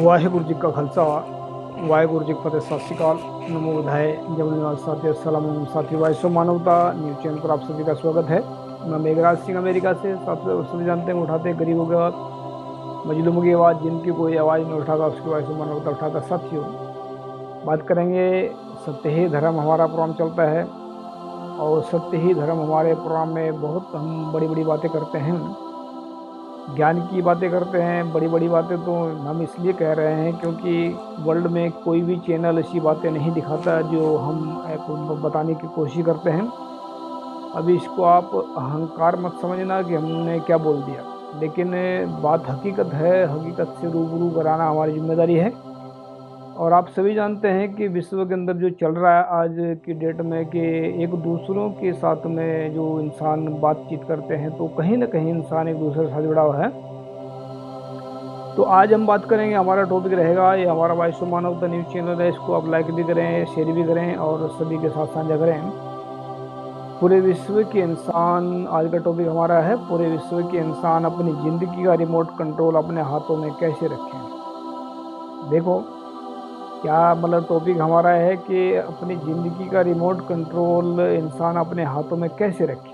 वाहिगुरु जी का खालसा वाहिगुरु जी की फतेह। सत श्रीकाल, नमो बुधाय, जय निवास साथी, अस्सलाम वालेकुम साथी। वाइस ऑफ मानवता न्यूज चैनल पर आप सभी का स्वागत है। मैं मेघराज सिंह अमेरिका से। सभी जानते हैं उठाते गरीबों की आवाज़, मजलूमों की आवाज़, जिनकी कोई आवाज़ नहीं उठाता उसकी वाइस ऑफ मानवता उठाता। साथियों, बात करेंगे सत्य ही धर्म, हमारा प्रोग्राम चलता है और सत्य ही धर्म हमारे प्रोग्राम में बहुत हम बड़ी बड़ी बातें करते हैं, ज्ञान की बातें करते हैं। बड़ी बड़ी बातें तो हम इसलिए कह रहे हैं क्योंकि वर्ल्ड में कोई भी चैनल ऐसी बातें नहीं दिखाता जो हम बताने की कोशिश करते हैं। अभी इसको आप अहंकार मत समझना कि हमने क्या बोल दिया, लेकिन बात हकीकत है। हकीकत से रूबरू कराना हमारी जिम्मेदारी है। और आप सभी जानते हैं कि विश्व के अंदर जो चल रहा है आज की डेट में, कि एक दूसरों के साथ में जो इंसान बातचीत करते हैं तो कहीं ना कहीं इंसान एक दूसरे के साथ जुड़ा हुआ है। तो आज हम बात करेंगे, हमारा टॉपिक रहेगा, ये हमारा वाइस ऑफ मानवता न्यूज चैनल है, इसको आप लाइक भी करें, शेयर भी करें और सभी के साथ साझा करें। पूरे विश्व के इंसान, आज का टॉपिक हमारा है, पूरे विश्व के इंसान अपनी ज़िंदगी का रिमोट कंट्रोल अपने हाथों में कैसे रखें। देखो क्या मतलब टॉपिक हमारा है कि अपनी ज़िंदगी का रिमोट कंट्रोल इंसान अपने हाथों में कैसे रखे।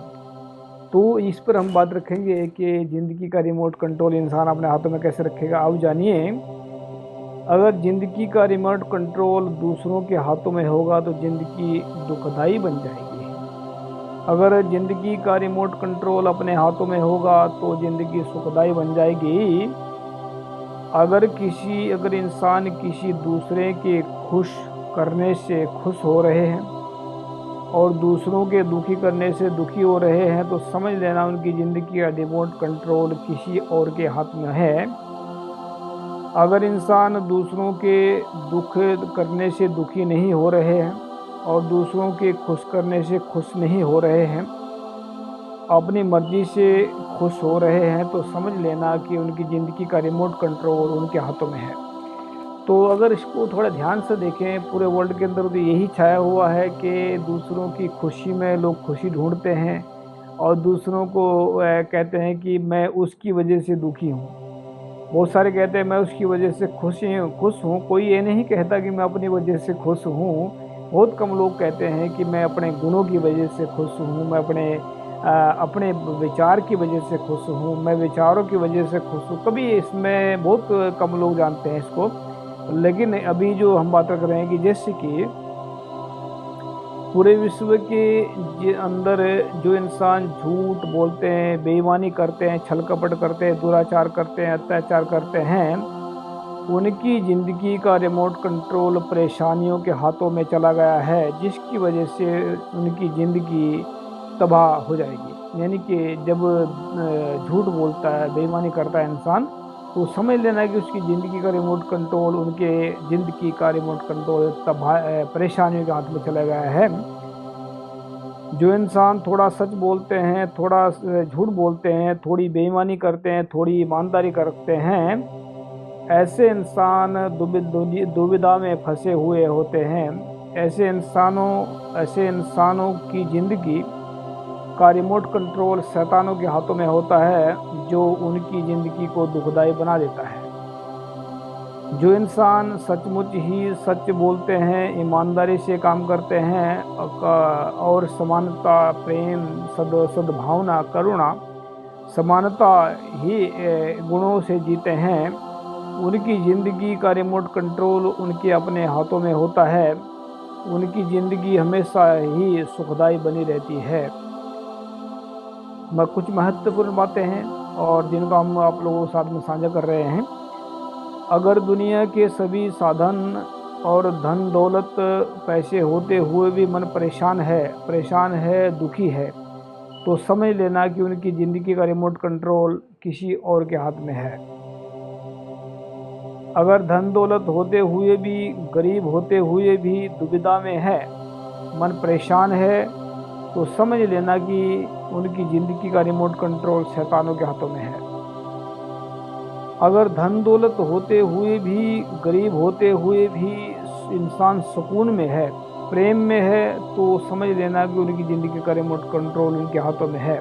तो इस पर हम बात रखेंगे कि ज़िंदगी का रिमोट कंट्रोल इंसान अपने हाथों में कैसे रखेगा। अब जानिए, अगर ज़िंदगी का रिमोट कंट्रोल दूसरों के हाथों में होगा तो ज़िंदगी दुखदाई बन जाएगी। अगर ज़िंदगी का रिमोट कंट्रोल अपने हाथों में होगा तो ज़िंदगी सुखदाई बन जाएगी। अगर इंसान किसी दूसरे के खुश करने से खुश हो रहे हैं और दूसरों के दुखी करने से दुखी हो रहे हैं तो समझ लेना उनकी ज़िंदगी का रिमोट कंट्रोल किसी और के हाथ में है। अगर इंसान दूसरों के दुख करने से दुखी नहीं हो रहे हैं और दूसरों के खुश करने से खुश नहीं हो रहे हैं, अपनी मर्जी से खुश हो रहे हैं, तो समझ लेना कि उनकी ज़िंदगी का रिमोट कंट्रोल उनके हाथों में है। तो अगर इसको थोड़ा ध्यान से देखें, पूरे वर्ल्ड के अंदर तो यही छाया हुआ है कि दूसरों की खुशी में लोग खुशी ढूंढते हैं और दूसरों को कहते हैं कि मैं उसकी वजह से दुखी हूँ। बहुत सारे कहते हैं मैं उसकी वजह से खुश हूँ। कोई ये नहीं कहता कि मैं अपनी वजह से खुश हूँ। बहुत कम लोग कहते हैं कि मैं अपने गुणों की वजह से खुश हूँ, मैं अपने विचार की वजह से खुश हूँ, मैं विचारों की वजह से खुश हूँ। कभी इसमें बहुत कम लोग जानते हैं इसको। लेकिन अभी जो हम बात कर रहे हैं कि जैसे कि पूरे विश्व के अंदर जो इंसान झूठ बोलते हैं, बेईमानी करते हैं, छल कपट करते हैं, दुराचार करते हैं, अत्याचार करते हैं, उनकी ज़िंदगी का रिमोट कंट्रोल परेशानियों के हाथों में चला गया है, जिसकी वजह से उनकी ज़िंदगी तबाह हो जाएगी। यानी कि जब झूठ बोलता है, बेईमानी करता है इंसान, तो समझ लेना है कि उसकी ज़िंदगी का रिमोट कंट्रोल, उनके ज़िंदगी का रिमोट कंट्रोल तबाह परेशानियों के हाथ में चला गया है। जो इंसान थोड़ा सच बोलते हैं, थोड़ा झूठ बोलते हैं, थोड़ी बेईमानी करते हैं, थोड़ी ईमानदारी करते हैं, ऐसे इंसान दुविधा में फंसे हुए होते हैं। ऐसे इंसानों की ज़िंदगी का रिमोट कंट्रोल शैतानों के हाथों में होता है, जो उनकी ज़िंदगी को दुखदाई बना देता है। जो इंसान सचमुच ही सच बोलते हैं, ईमानदारी से काम करते हैं और समानता, प्रेम, सद्भावना, करुणा, समानता ही गुणों से जीते हैं, उनकी ज़िंदगी का रिमोट कंट्रोल उनके अपने हाथों में होता है। उनकी ज़िंदगी हमेशा ही सुखदाई बनी रहती है। कुछ महत्वपूर्ण बातें हैं और जिनको हम आप लोगों के साथ में साझा कर रहे हैं। अगर दुनिया के सभी साधन और धन दौलत, पैसे होते हुए भी मन परेशान है, दुखी है, तो समझ लेना कि उनकी ज़िंदगी का रिमोट कंट्रोल किसी और के हाथ में है। अगर धन दौलत होते हुए भी, गरीब होते हुए भी दुविधा में है, मन परेशान है, तो समझ लेना कि उनकी ज़िंदगी का रिमोट कंट्रोल शैतानों के हाथों में है। अगर धन दौलत होते हुए भी, गरीब होते हुए भी इंसान सुकून में है, प्रेम में है, तो समझ लेना कि उनकी ज़िंदगी का रिमोट कंट्रोल उनके हाथों में है।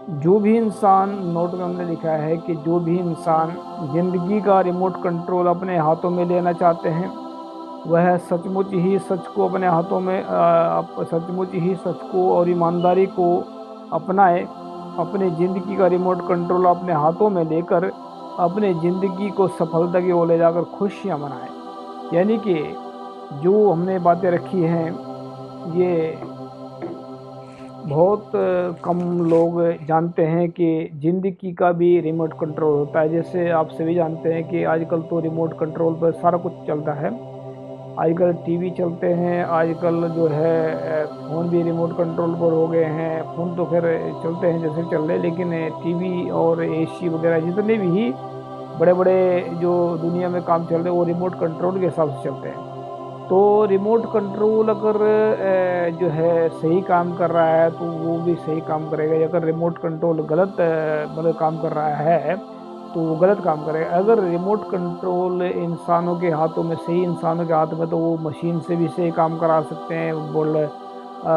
जो भी इंसान, नोट में हमने लिखा है कि जो भी इंसान जिंदगी का रिमोट कंट्रोल अपने हाथों में लेना चाहते हैं, वह सचमुच ही सच को अपने हाथों में सचमुच ही सच को और ईमानदारी को अपनाए, अपने ज़िंदगी का रिमोट कंट्रोल अपने हाथों में लेकर अपने ज़िंदगी को सफलता की ओर ले जाकर खुशियाँ मनाएं। यानी कि जो हमने बातें रखी हैं, ये बहुत कम लोग जानते हैं कि ज़िंदगी का भी रिमोट कंट्रोल होता है। जैसे आप सभी जानते हैं कि आजकल तो रिमोट कंट्रोल पर सारा कुछ चलता है। आजकल टीवी चलते हैं, आजकल जो है फ़ोन भी रिमोट कंट्रोल पर हो गए हैं। फ़ोन तो खैर चलते हैं जैसे चल रहे, लेकिन टीवी और एसी वगैरह जितने भी बड़े बड़े जो दुनिया में काम चल रहे हैं वो रिमोट कंट्रोल के हिसाब से चलते हैं। तो रिमोट कंट्रोल अगर जो है सही काम कर रहा है तो वो भी सही काम करेगा। अगर रिमोट कंट्रोल गलत मतलब काम कर रहा है तो वो गलत काम करेगा। अगर रिमोट कंट्रोल इंसानों के हाथों में, सही इंसानों के हाथ में, तो वो मशीन से भी सही काम करा सकते हैं,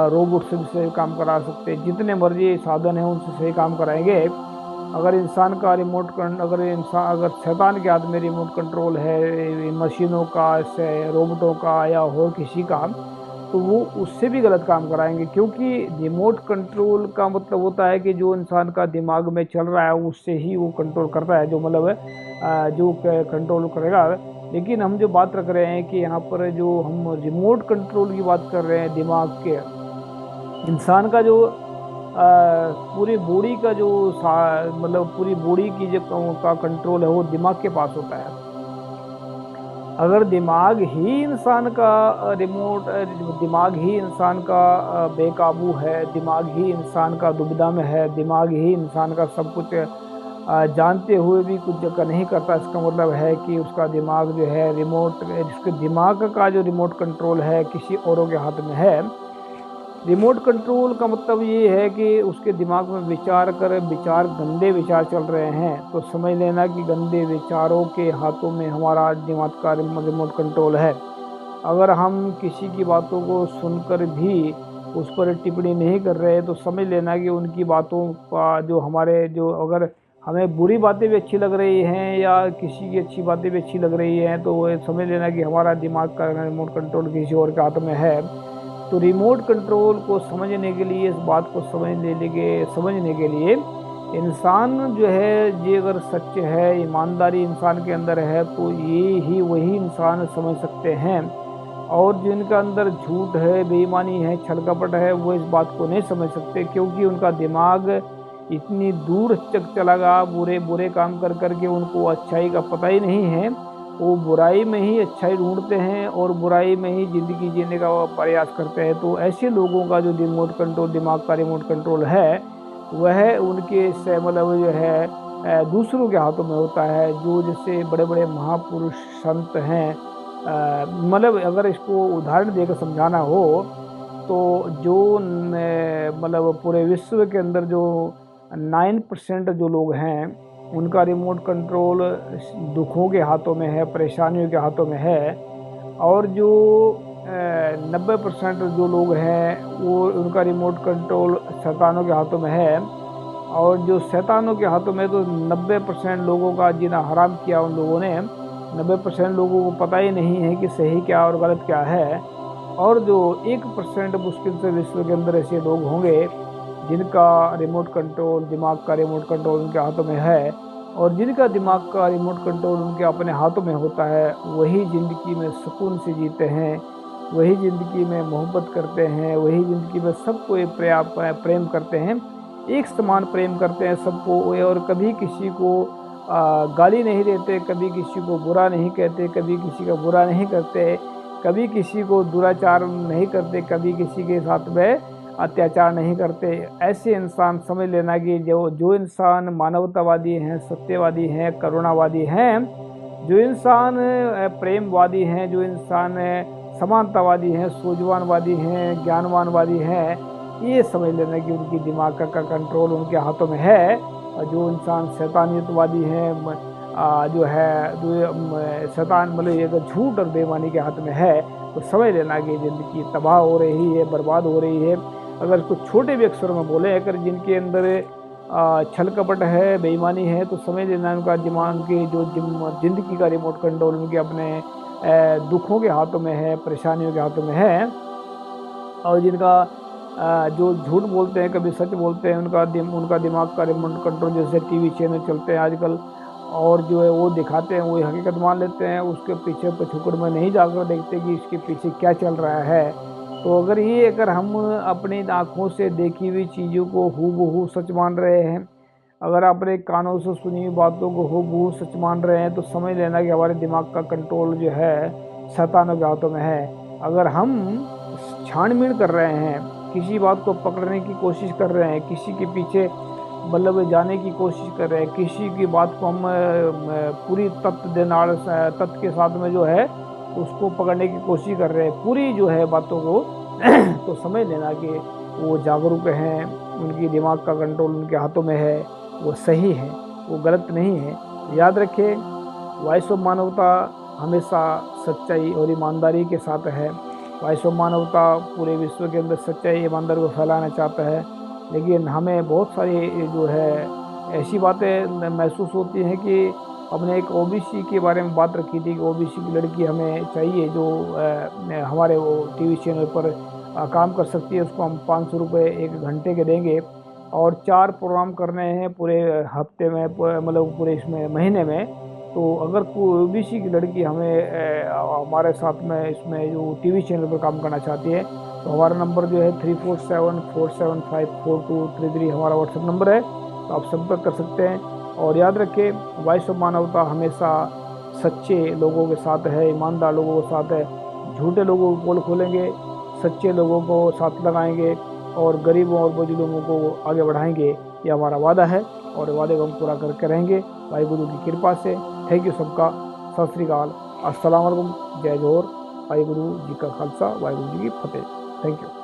रोबोट से भी सही काम करा सकते हैं। जितने मर्जी साधन हैं उनसे सही काम कराएंगे। अगर इंसान का अगर शैतान के हाथ में रिमोट कंट्रोल है, मशीनों का, से रोबोटों का या और किसी का, तो वो उससे भी गलत काम कराएंगे। क्योंकि रिमोट कंट्रोल का मतलब होता है कि जो इंसान का दिमाग में चल रहा है उससे ही वो कंट्रोल करता है, जो मतलब जो कंट्रोल करेगा। लेकिन हम जो बात रख रहे हैं कि यहाँ पर जो हम रिमोट कंट्रोल की बात कर रहे हैं, दिमाग के, इंसान का जो पूरी बॉडी का जो मतलब पूरी बॉडी की जो का कंट्रोल है वो दिमाग के पास होता है। अगर दिमाग ही इंसान का दिमाग ही इंसान का बेकाबू है, दिमाग ही इंसान का दुविधा में है, दिमाग ही इंसान का सब कुछ जानते हुए भी कुछ जगह नहीं करता, इसका मतलब है कि उसका दिमाग जो है उसके दिमाग का जो रिमोट कंट्रोल है किसी औरों के हाथ में है। रिमोट कंट्रोल का मतलब ये है कि उसके दिमाग में विचार गंदे विचार चल रहे हैं तो समझ लेना कि गंदे विचारों के हाथों में हमारा दिमाग का रिमोट कंट्रोल है। अगर हम किसी की बातों को सुनकर भी उस पर टिप्पणी नहीं कर रहे तो समझ लेना कि उनकी बातों का जो अगर हमें बुरी बातें भी अच्छी लग रही हैं या किसी की अच्छी बातें भी अच्छी लग रही हैं तो वो समझ लेना कि हमारा दिमाग का रिमोट कंट्रोल किसी और के हाथ में है। तो रिमोट कंट्रोल को समझने के लिए, इस बात को समझने के लिए इंसान जो है, ये अगर सच है, ईमानदारी इंसान के अंदर है तो ये ही वही इंसान समझ सकते हैं। और जिनका अंदर झूठ है, बेईमानी है, छल कपट है, वो इस बात को नहीं समझ सकते, क्योंकि उनका दिमाग इतनी दूर तक चला गया, बुरे बुरे काम कर करके उनको अच्छाई का पता ही नहीं है। वो बुराई में ही अच्छाई ढूंढते हैं और बुराई में ही ज़िंदगी जीने का प्रयास करते हैं। तो ऐसे लोगों का जो दिमाग का रिमोट कंट्रोल है वह उनके से मतलब जो है दूसरों के हाथों में होता है। जो जैसे बड़े बड़े महापुरुष संत हैं, मतलब अगर इसको उदाहरण देकर समझाना हो तो जो मतलब पूरे विश्व के अंदर जो 9% जो लोग हैं उनका रिमोट कंट्रोल दुखों के हाथों में है, परेशानियों के हाथों में है। और जो 90% जो लोग हैं वो उनका रिमोट कंट्रोल शैतानों के हाथों में है। और जो शैतानों के हाथों में, तो 90% लोगों का जीना हराम किया उन लोगों ने। 90% लोगों को पता ही नहीं है कि सही क्या और गलत क्या है। और जो 1% मुश्किल से विश्व के अंदर ऐसे लोग होंगे जिनका रिमोट कंट्रोल, दिमाग का रिमोट कंट्रोल उनके हाथों में है, और जिनका दिमाग का रिमोट कंट्रोल उनके अपने हाथों में होता है, वही ज़िंदगी में सुकून से जीते हैं, वही ज़िंदगी में मोहब्बत करते हैं, वही ज़िंदगी में सबको एक प्रेम करते हैं, एक समान प्रेम करते हैं सबको। और कभी किसी को गाली नहीं देते, कभी किसी को बुरा नहीं कहते, कभी किसी का बुरा नहीं करते, कभी किसी को दुराचार नहीं करते, कभी किसी के साथ में अत्याचार नहीं करते। ऐसे इंसान समझ लेना कि जो इंसान मानवतावादी हैं, सत्यवादी हैं, करुणावादी हैं, जो इंसान प्रेमवादी हैं, जो इंसान समानतावादी हैं, सूझवानवादी हैं, ज्ञानवानवादी हैं, ये समझ लेना कि उनकी दिमाग का कंट्रोल उनके हाथों में है। और जो इंसान शैतानियतवादी हैं, जो शैतान मतलब ये झूठ और बेईमानी के हाथ में है, तो समझ लेना कि ज़िंदगी तबाह हो रही है, बर्बाद हो रही है। अगर कुछ छोटे भी अक्षरों में बोले, अगर जिनके अंदर छल कपट है, बेईमानी है, तो समझ लेना उनका दिमाग की जो जिंदगी का रिमोट कंट्रोल उनके अपने दुखों के हाथों में है, परेशानियों के हाथों में है। और जिनका जो झूठ बोलते हैं, कभी सच बोलते हैं, उनका दिमाग का रिमोट कंट्रोल, जैसे टीवी चैनल चलते हैं आजकल, और जो है वो दिखाते हैं, वही हकीकत मान लेते हैं, उसके पीछे पिछुकड़ में नहीं जाकर देखते कि इसके पीछे क्या चल रहा है। तो अगर हम अपनी आँखों से देखी हुई चीज़ों को हूबहू सच मान रहे हैं, अगर अपने कानों से सुनी हुई बातों को हूबहू सच मान रहे हैं, तो समझ लेना कि हमारे दिमाग का कंट्रोल जो है शैतानों के हाथों में है। अगर हम छानबीन कर रहे हैं, किसी बात को पकड़ने की कोशिश कर रहे हैं, किसी के पीछे मतलब जाने की कोशिश कर रहे हैं, किसी की बात को हम पूरी तथ्य के साथ में जो है उसको पकड़ने की कोशिश कर रहे हैं, पूरी जो है बातों को तो समझ लेना कि वो जागरूक हैं, उनकी दिमाग का कंट्रोल उनके हाथों में है, वो सही है, वो गलत नहीं है। याद रखें, वॉइस ऑफ मानवता हमेशा सच्चाई और ईमानदारी के साथ है। वॉइस ऑफ मानवता पूरे विश्व के अंदर सच्चाई ईमानदारी को फैलाना चाहता है, लेकिन हमें बहुत सारी जो है ऐसी बातें महसूस होती हैं कि हमने एक ओबीसी के बारे में बात रखी थी कि ओबीसी की लड़की हमें चाहिए जो हमारे वो टीवी चैनल पर काम कर सकती है, उसको हम 500 रुपये 1 घंटे के देंगे और 4 प्रोग्राम करने हैं पूरे हफ्ते में, मतलब पूरे इसमें महीने में। तो अगर कोई ओबीसी की लड़की हमारे साथ में इसमें जो टीवी चैनल पर काम करना चाहती है, तो हमारा नंबर जो है 3474754233 हमारा व्हाट्सएप नंबर है, तो आप संपर्क कर सकते हैं। और याद रखें, वॉइस ऑफ मानवता हमेशा सच्चे लोगों के साथ है, ईमानदार लोगों के साथ है। झूठे लोगों को पोल खोलेंगे, सच्चे लोगों को साथ लगाएंगे और गरीबों और बुजुर्गों को आगे बढ़ाएंगे। ये हमारा वादा है और वादे को हम पूरा करके रहेंगे वाहिगुरु की कृपा से। थैंक यू सबका। सत श्री अकाल, अस्सलाम वालेकुम, जय जोहर। वाहिगुरु जी का खालसा, वाहिगुरु जी की फतेह। Thank you.